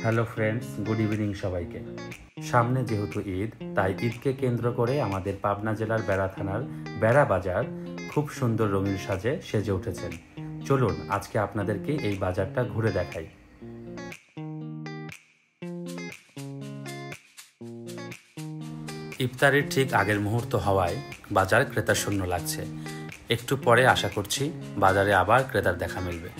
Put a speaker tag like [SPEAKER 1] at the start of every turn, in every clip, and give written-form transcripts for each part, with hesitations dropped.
[SPEAKER 1] Hello friends, good evening সবাইকে। সামনে যেহেতু ঈদ, তাই ঈদকে কেন্দ্র করে আমাদের পাবনা জেলার বেড়া থানার বেড়া বাজার খুব সুন্দর রঙিন সাজে সেজে উঠেছেন। চলুন আজকে আপনাদেরকে এই বাজারটা ঘুরে দেখাই। ইফতারির ঠিক আগের মুহূর্ত হওয়ায় বাজার ক্রেতাশূন্য লাগছে। একটু পরে আশা করছি বাজারে আবার ক্রেতার দেখা মিলবে।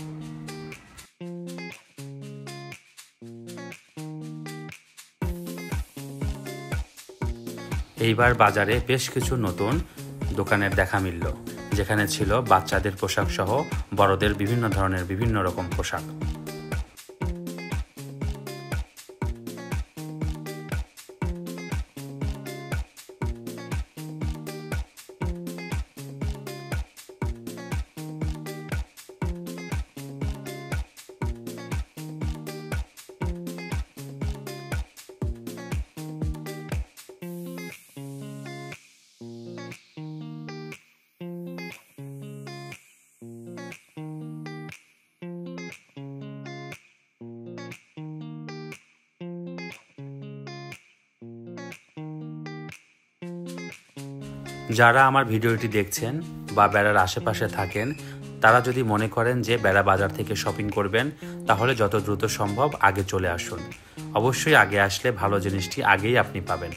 [SPEAKER 1] এইবার বাজারে বেশ কিছু নতুন দোকানের দেখা মিলল, যেখানে ছিল বাচ্চাদের পোশাক সহ বড়দের বিভিন্ন ধরনের বিভিন্ন রকম পোশাক। যারা আমার ভিডিওটি দেখছেন বা বেড়ার আশেপাশে থাকেন, তারা যদি মনে করেন যে বেড়া বাজার থেকে শপিং করবেন, তাহলে যত দ্রুত সম্ভব আগে চলে আসুন। অবশ্যই আগে আসলে ভালো জিনিসটি আগেই আপনি পাবেন।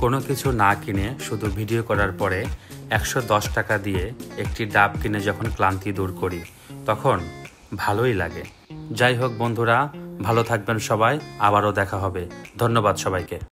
[SPEAKER 1] কোনো কিছু না কিনে শুধু ভিডিও করার পরে 110 টাকা দিয়ে একটি ডাব কিনে যখন ক্লান্তি দূর করি, তখন ভালোই লাগে। যাই হোক বন্ধুরা, ভালো থাকবেন সবাই, আবারও দেখা হবে। ধন্যবাদ সবাইকে।